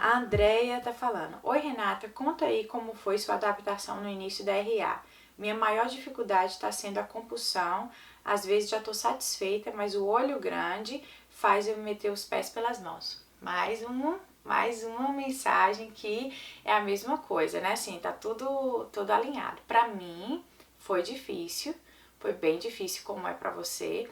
A Andrea tá falando: oi Renata, conta aí como foi sua adaptação no início da RA. Minha maior dificuldade está sendo a compulsão. Às vezes já tô satisfeita, mas o olho grande faz eu meter os pés pelas mãos. Mais uma mensagem que é a mesma coisa, né? Assim, tá tudo alinhado. Pra mim foi difícil, foi bem difícil como é pra você,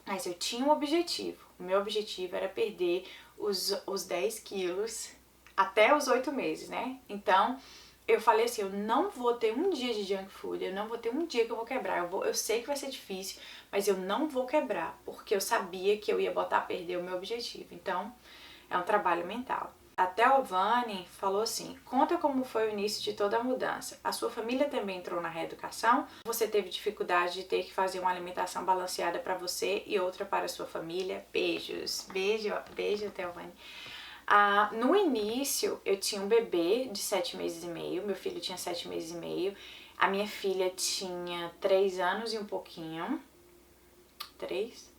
mas eu tinha um objetivo. O meu objetivo era perder os 10 quilos até os 8 meses, né? Então, eu falei assim, eu não vou ter um dia de junk food, eu não vou ter um dia que eu vou quebrar. Eu sei que vai ser difícil, mas eu não vou quebrar, porque eu sabia que eu ia botar a perder o meu objetivo. Então, é um trabalho mental. Até o Vani falou assim: conta como foi o início de toda a mudança. A sua família também entrou na reeducação? Você teve dificuldade de ter que fazer uma alimentação balanceada para você e outra para a sua família? Beijos. Beijo, Telvani. No início, eu tinha um bebê de 7 meses e meio. Meu filho tinha 7 meses e meio. A minha filha tinha 3 anos e um pouquinho. 3?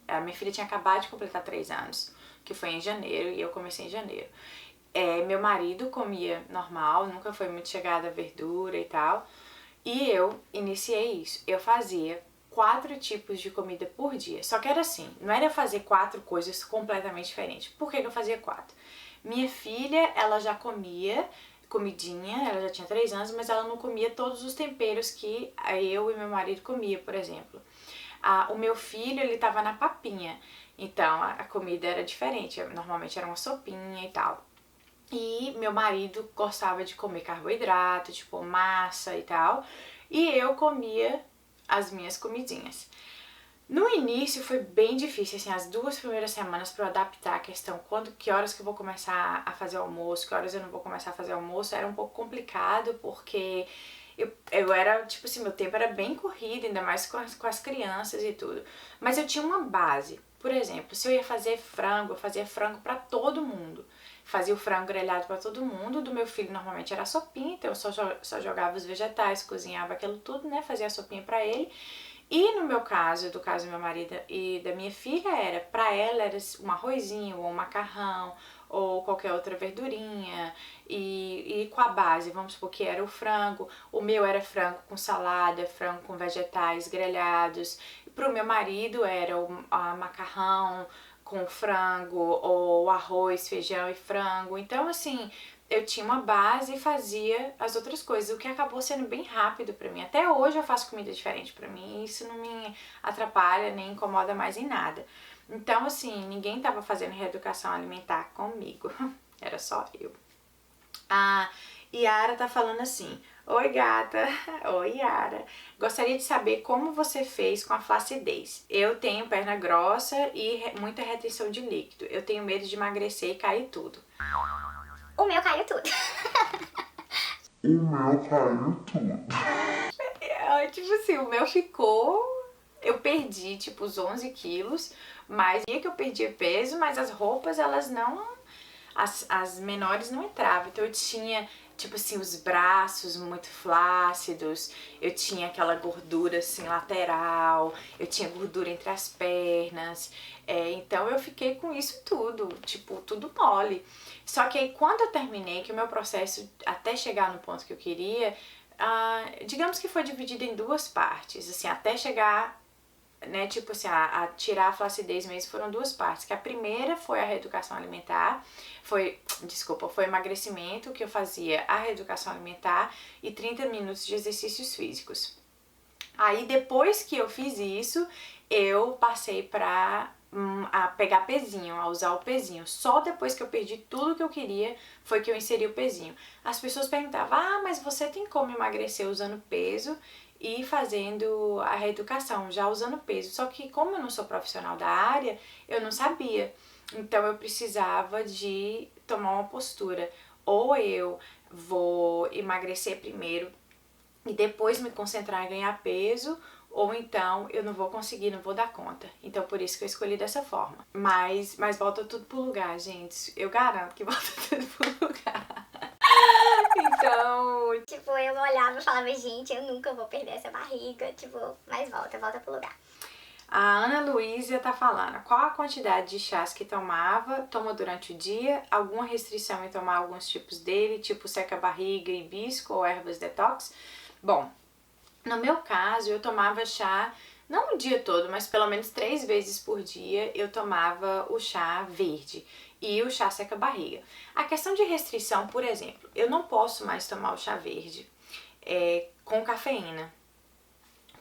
A minha filha tinha acabado de completar 3 anos, que foi em janeiro, e eu comecei em janeiro. Meu marido comia normal, nunca foi muito chegada a verdura e tal, e eu iniciei isso. Eu fazia 4 tipos de comida por dia, só que era assim, não era fazer 4 coisas completamente diferentes. Por que eu fazia 4? Minha filha, ela já comia comidinha, ela já tinha 3 anos, mas ela não comia todos os temperos que eu e meu marido comia, por exemplo. O meu filho, ele tava na papinha, então a comida era diferente, normalmente era uma sopinha e tal. E meu marido gostava de comer carboidrato, tipo massa e tal, e eu comia as minhas comidinhas. No início foi bem difícil, assim, as 2 primeiras semanas para eu adaptar a questão, que horas que eu vou começar a fazer almoço, que horas eu não vou começar a fazer almoço, era um pouco complicado, porque eu era, tipo assim, meu tempo era bem corrido, ainda mais com as crianças e tudo. Mas eu tinha uma base. Por exemplo, se eu ia fazer frango, eu fazia frango pra todo mundo. Fazia o frango grelhado pra todo mundo. Do meu filho normalmente era sopinha, então eu só jogava os vegetais, cozinhava aquilo tudo, né? Fazia a sopinha pra ele. E no meu caso, do caso do meu marido e da minha filha, pra ela era um arrozinho ou um macarrão ou qualquer outra verdurinha e com a base, vamos supor que era o frango. O meu era frango com salada, frango com vegetais grelhados. Pro meu marido era o macarrão com frango ou arroz, feijão e frango. Então, assim, eu tinha uma base e fazia as outras coisas, o que acabou sendo bem rápido pra mim. Até hoje eu faço comida diferente pra mim e isso não me atrapalha nem incomoda mais em nada. Então, assim, ninguém tava fazendo reeducação alimentar comigo, era só eu. A Yara tá falando assim: oi gata, oi Yara, gostaria de saber como você fez com a flacidez. Eu tenho perna grossa e muita retenção de líquido. Eu tenho medo de emagrecer e cair tudo. O meu caiu tudo. O meu caiu tudo. Tipo assim, o meu ficou. Eu perdi tipo os 11 quilos, mas via que eu perdi peso, mas as roupas elas não. As menores não entravam. Então eu tinha, tipo assim, os braços muito flácidos, eu tinha aquela gordura assim lateral, eu tinha gordura entre as pernas. Então eu fiquei com isso tudo, tipo, tudo mole. Só que aí quando eu terminei, que o meu processo até chegar no ponto que eu queria, digamos que foi dividido em 2 partes, assim, até chegar, né, tipo assim, a tirar a flacidez mesmo, foram 2 partes, que a primeira foi a reeducação alimentar, foi emagrecimento, que eu fazia a reeducação alimentar e 30 minutos de exercícios físicos. Aí depois que eu fiz isso, eu passei a pegar pezinho, a usar o pezinho. Só depois que eu perdi tudo que eu queria foi que eu inseri o pezinho. As pessoas perguntavam: mas você tem como emagrecer usando peso e fazendo a reeducação, já usando peso? Só que como eu não sou profissional da área, eu não sabia. Então eu precisava de tomar uma postura. Ou eu vou emagrecer primeiro e depois me concentrar em ganhar peso, ou então eu não vou conseguir, não vou dar conta. Então por isso que eu escolhi dessa forma. Mas volta tudo pro lugar, gente. Eu garanto que volta tudo pro lugar. Então... Tipo, eu olhava e falava, gente, eu nunca vou perder essa barriga. Tipo, mas volta pro lugar. A Ana Luísa tá falando, qual a quantidade de chás que toma durante o dia, alguma restrição em tomar alguns tipos dele, tipo seca-barriga, hibisco ou ervas detox? Bom, no meu caso eu tomava chá, não o dia todo, mas pelo menos 3 vezes por dia eu tomava o chá verde e o chá seca-barriga. A questão de restrição, por exemplo, eu não posso mais tomar o chá verde com cafeína,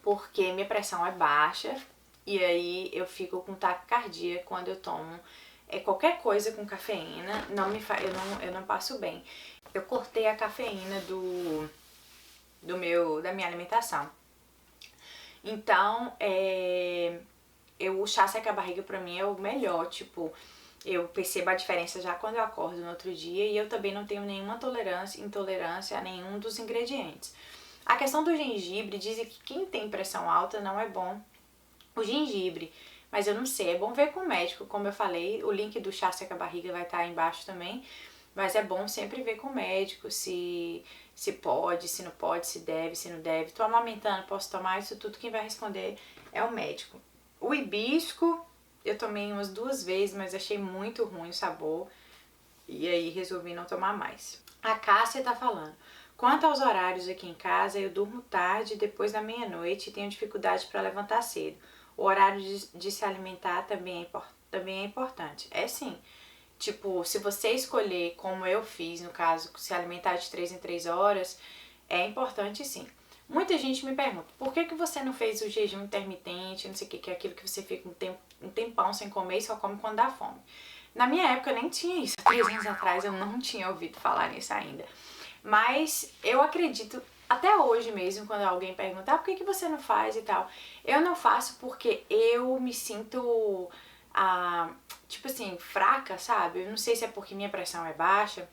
porque minha pressão é baixa e aí eu fico com taquicardia quando eu tomo qualquer coisa com cafeína, eu não passo bem. Eu cortei a cafeína da minha alimentação. Então, o chá seca-barriga pra mim é o melhor, tipo, eu percebo a diferença já quando eu acordo no outro dia e eu também não tenho nenhuma intolerância a nenhum dos ingredientes. A questão do gengibre, dizem que quem tem pressão alta não é bom o gengibre, mas eu não sei, é bom ver com o médico, como eu falei, o link do chá seca-barriga vai estar aí embaixo também, mas é bom sempre ver com o médico se pode, se não pode, se deve, se não deve. Tô amamentando, posso tomar? Isso tudo quem vai responder é o médico. O hibisco, eu tomei umas 2 vezes, mas achei muito ruim o sabor e aí resolvi não tomar mais. A Cássia tá falando, quanto aos horários aqui em casa, eu durmo tarde, depois da meia-noite e tenho dificuldade para levantar cedo. O horário de se alimentar também é importante. É sim. Tipo, se você escolher, como eu fiz, no caso, se alimentar de 3 em 3 horas, é importante sim. Muita gente me pergunta, por que você não fez o jejum intermitente, não sei o que é aquilo que você fica um tempão sem comer e só come quando dá fome. Na minha época nem tinha isso, 3 anos atrás eu não tinha ouvido falar nisso ainda. Mas eu acredito, até hoje mesmo, quando alguém pergunta, por que você não faz e tal, eu não faço porque eu me sinto, tipo assim, fraca, sabe? Eu não sei se é porque minha pressão é baixa,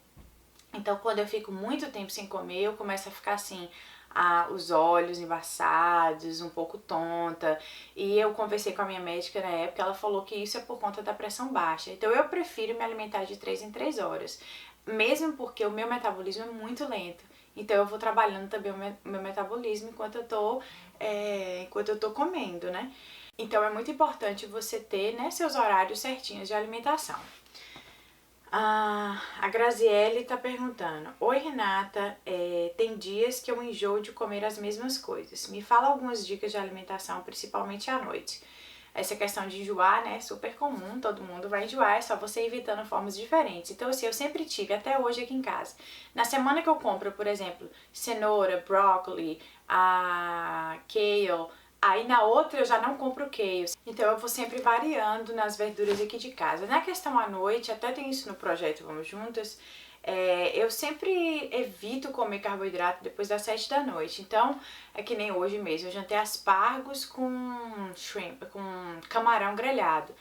então quando eu fico muito tempo sem comer, eu começo a ficar assim, os olhos embaçados, um pouco tonta, e eu conversei com a minha médica na época, ela falou que isso é por conta da pressão baixa, então eu prefiro me alimentar de 3 em 3 horas, mesmo porque o meu metabolismo é muito lento, então eu vou trabalhando também o meu metabolismo enquanto eu tô comendo, né? Então é muito importante você ter, né, seus horários certinhos de alimentação. A Graziele tá perguntando, oi Renata, tem dias que eu enjoo de comer as mesmas coisas. Me fala algumas dicas de alimentação, principalmente à noite. Essa questão de enjoar, né, é super comum, todo mundo vai enjoar, é só você ir evitando formas diferentes. Então assim, eu sempre tive, até hoje aqui em casa. Na semana que eu compro, por exemplo, cenoura, brócolis, kale, aí na outra eu já não compro kale. Então eu vou sempre variando nas verduras aqui de casa. Na questão à noite, até tem isso no projeto Vamos Juntas, eu sempre evito comer carboidrato depois das 7 da noite. Então, é que nem hoje mesmo, eu jantei aspargos com shrimp, com camarão grelhado.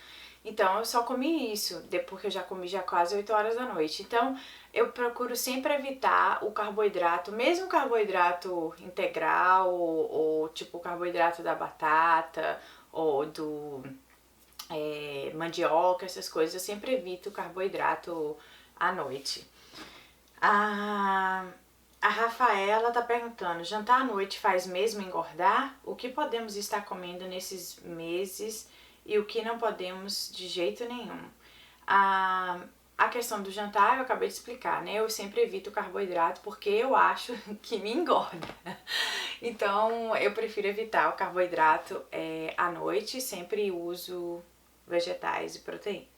Então, eu só comi isso, depois que eu já comi já quase 8 horas da noite. Então, eu procuro sempre evitar o carboidrato, mesmo o carboidrato integral, ou tipo o carboidrato da batata, ou do mandioca, essas coisas. Eu sempre evito o carboidrato à noite. A Rafaela tá perguntando, jantar à noite faz mesmo engordar? O que podemos estar comendo nesses meses e o que não podemos de jeito nenhum? A questão do jantar eu acabei de explicar, né? Eu sempre evito o carboidrato porque eu acho que me engorda. Então eu prefiro evitar o carboidrato à noite, sempre uso vegetais e proteína.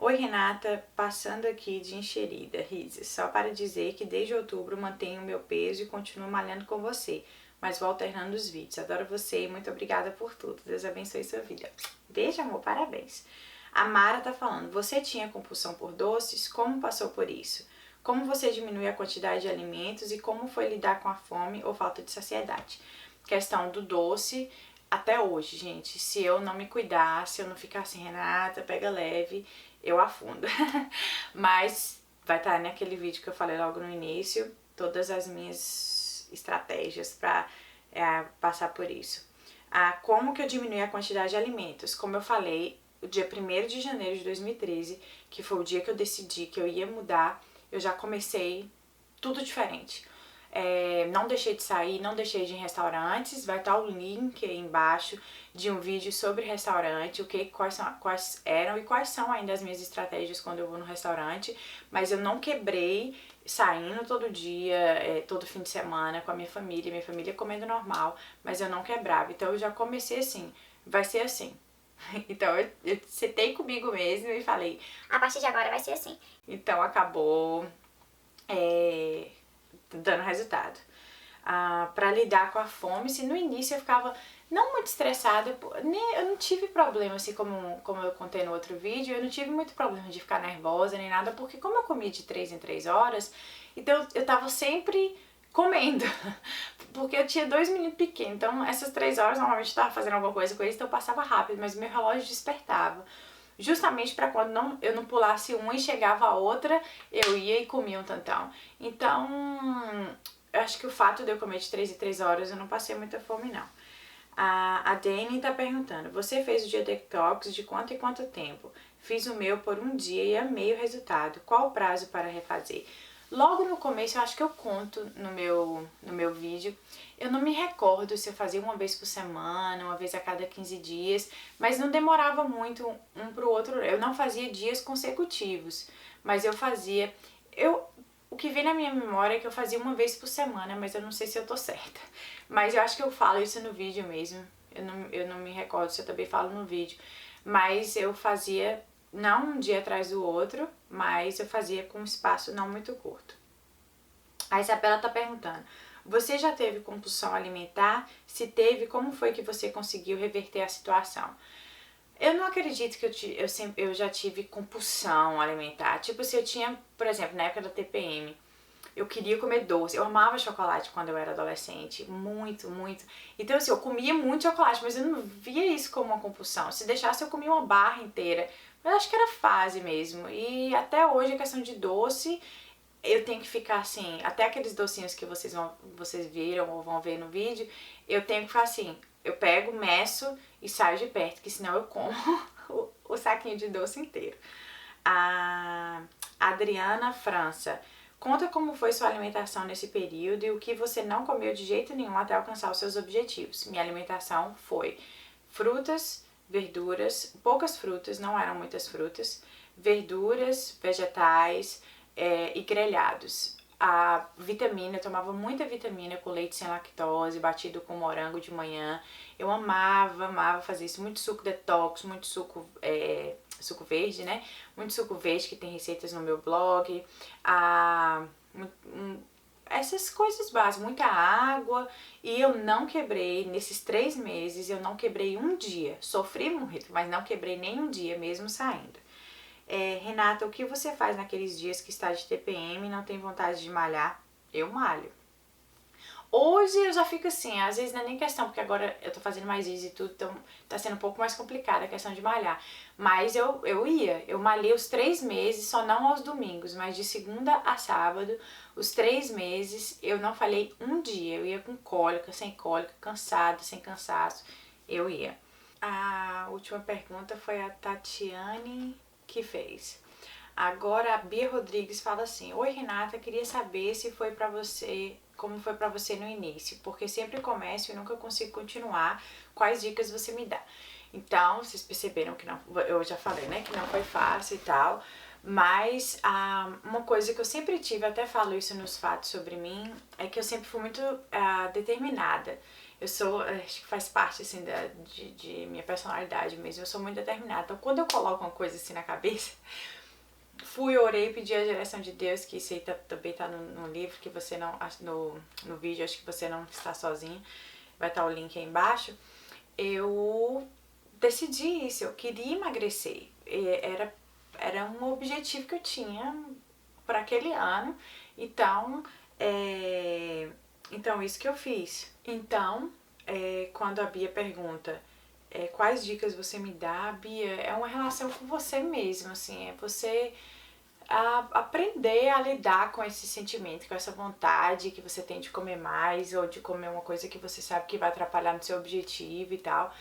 Oi Renata, passando aqui de enxerida, risos, só para dizer que desde outubro mantenho o meu peso e continuo malhando com você, mas vou alternando os vídeos. Adoro você e muito obrigada por tudo. Deus abençoe sua vida. Beijo, amor, parabéns. A Mara tá falando, você tinha compulsão por doces? Como passou por isso? Como você diminui a quantidade de alimentos e como foi lidar com a fome ou falta de saciedade? Questão do doce, até hoje, gente, se eu não me cuidar, se eu não ficar assim, Renata, pega leve, eu afundo. Mas vai estar naquele vídeo que eu falei logo no início, todas as minhas estratégias para passar por isso. Como que eu diminui a quantidade de alimentos? Como eu falei, o dia 1º de janeiro de 2013, que foi o dia que eu decidi que eu ia mudar, eu já comecei tudo diferente. Não deixei de sair, não deixei de ir em restaurantes. Vai estar o link aí embaixo de um vídeo sobre restaurante, quais eram e quais são ainda as minhas estratégias quando eu vou no restaurante. Mas eu não quebrei saindo todo dia, todo fim de semana com a minha família comendo normal, mas eu não quebrava. Então eu já comecei assim, vai ser assim. Então eu sentei comigo mesmo e falei, A partir de agora vai ser assim. então acabou dando resultado. Pra lidar com a fome, se no início eu ficava não muito estressada, eu não tive problema, assim como eu contei no outro vídeo, eu não tive muito problema de ficar nervosa nem nada, porque como eu comia de 3 em 3 horas, então eu tava sempre comendo, porque eu tinha 2 meninos pequenos, então essas 3 horas normalmente eu tava fazendo alguma coisa com eles, então eu passava rápido, mas meu relógio despertava. Justamente para quando eu não pulasse uma e chegava a outra, eu ia e comia um tantão. Então, eu acho que o fato de eu comer de 3 em 3 horas, eu não passei muita fome, não. A Dani tá perguntando, você fez o dia detox de quanto em quanto tempo? Fiz o meu por um dia e amei o resultado. Qual o prazo para refazer? Logo no começo, eu acho que eu conto no meu vídeo. Eu não me recordo se eu fazia uma vez por semana, uma vez a cada 15 dias, mas não demorava muito um pro outro. Eu não fazia dias consecutivos, mas eu fazia... O que vem na minha memória é que eu fazia uma vez por semana, mas eu não sei se eu tô certa. Mas eu acho que eu falo isso no vídeo mesmo. Eu não me recordo se eu também falo no vídeo. Mas eu fazia, não um dia atrás do outro, mas eu fazia com um espaço não muito curto. A Isabela tá perguntando, você já teve compulsão alimentar? Se teve, como foi que você conseguiu reverter a situação? Eu não acredito que eu já tive compulsão alimentar. Tipo, se eu tinha, por exemplo, na época da TPM, eu queria comer doce. Eu amava chocolate quando eu era adolescente. Muito, muito. Então, assim, eu comia muito chocolate, mas eu não via isso como uma compulsão. Se deixasse, eu comia uma barra inteira. Mas eu acho que era fase mesmo. E até hoje, a questão de doce, eu tenho que ficar assim, até aqueles docinhos que vocês viram ou vão ver no vídeo, eu tenho que ficar assim, eu pego, meço e saio de perto, que senão eu como o saquinho de doce inteiro. A Adriana França, conta como foi sua alimentação nesse período e o que você não comeu de jeito nenhum até alcançar os seus objetivos. Minha alimentação foi frutas, verduras, poucas frutas, não eram muitas frutas, verduras, vegetais, e grelhados. A vitamina, eu tomava muita vitamina com leite sem lactose, batido com morango de manhã. Eu amava fazer isso. Muito suco detox, muito suco verde, né? Muito suco verde, que tem receitas no meu blog. Essas coisas básicas, muita água. E eu não quebrei, nesses 3 meses, eu não quebrei um dia. Sofri muito, mas não quebrei nem um dia mesmo saindo. Renata, o que você faz naqueles dias que está de TPM e não tem vontade de malhar? Eu malho. Hoje eu já fico assim, às vezes não é nem questão, porque agora eu tô fazendo mais vídeos e tudo, então tá sendo um pouco mais complicada a questão de malhar. Mas eu malhei os 3 meses, só não aos domingos, mas de segunda a sábado, os 3 meses, eu não falhei um dia. Eu ia com cólica, sem cólica, cansada, sem cansaço, eu ia. A última pergunta foi a Tatiane que fez. Agora a Bia Rodrigues fala assim, oi Renata, queria saber se foi pra você, como foi pra você no início, porque sempre começo e nunca consigo continuar, quais dicas você me dá? Então, vocês perceberam que não, eu já falei, né, que não foi fácil e tal, mas uma coisa que eu sempre tive, até falo isso nos fatos sobre mim, é que eu sempre fui muito determinada. Eu sou, acho que faz parte assim de minha personalidade mesmo, eu sou muito determinada. Então quando eu coloco uma coisa assim na cabeça, orei, pedi a direção de Deus, que isso aí também tá no livro, que você não, no vídeo, acho que você não está sozinho, vai estar o link aí embaixo. Eu decidi isso, eu queria emagrecer, era um objetivo que eu tinha para aquele ano, então isso que eu fiz. Então, quando a Bia pergunta quais dicas você me dá, Bia, é uma relação com você mesmo, assim, é você aprender a lidar com esse sentimento, com essa vontade que você tem de comer mais ou de comer uma coisa que você sabe que vai atrapalhar no seu objetivo e tal.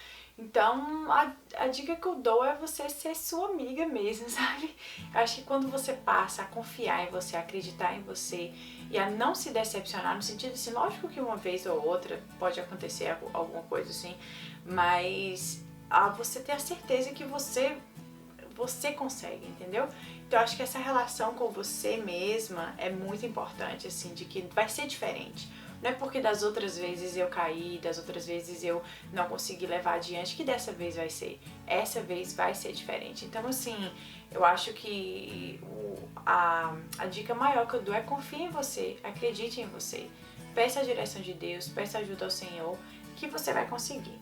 Então, a dica que eu dou é você ser sua amiga mesmo, sabe? Eu acho que quando você passa a confiar em você, a acreditar em você e a não se decepcionar, no sentido assim, lógico que uma vez ou outra pode acontecer alguma coisa assim, mas a você ter a certeza que você consegue, entendeu? Então eu acho que essa relação com você mesma é muito importante, assim, de que vai ser diferente. Não é porque das outras vezes eu caí, das outras vezes eu não consegui levar adiante, que dessa vez vai ser. Essa vez vai ser diferente. Então, assim, eu acho que a dica maior que eu dou é confie em você, acredite em você. Peça a direção de Deus, peça ajuda ao Senhor, que você vai conseguir.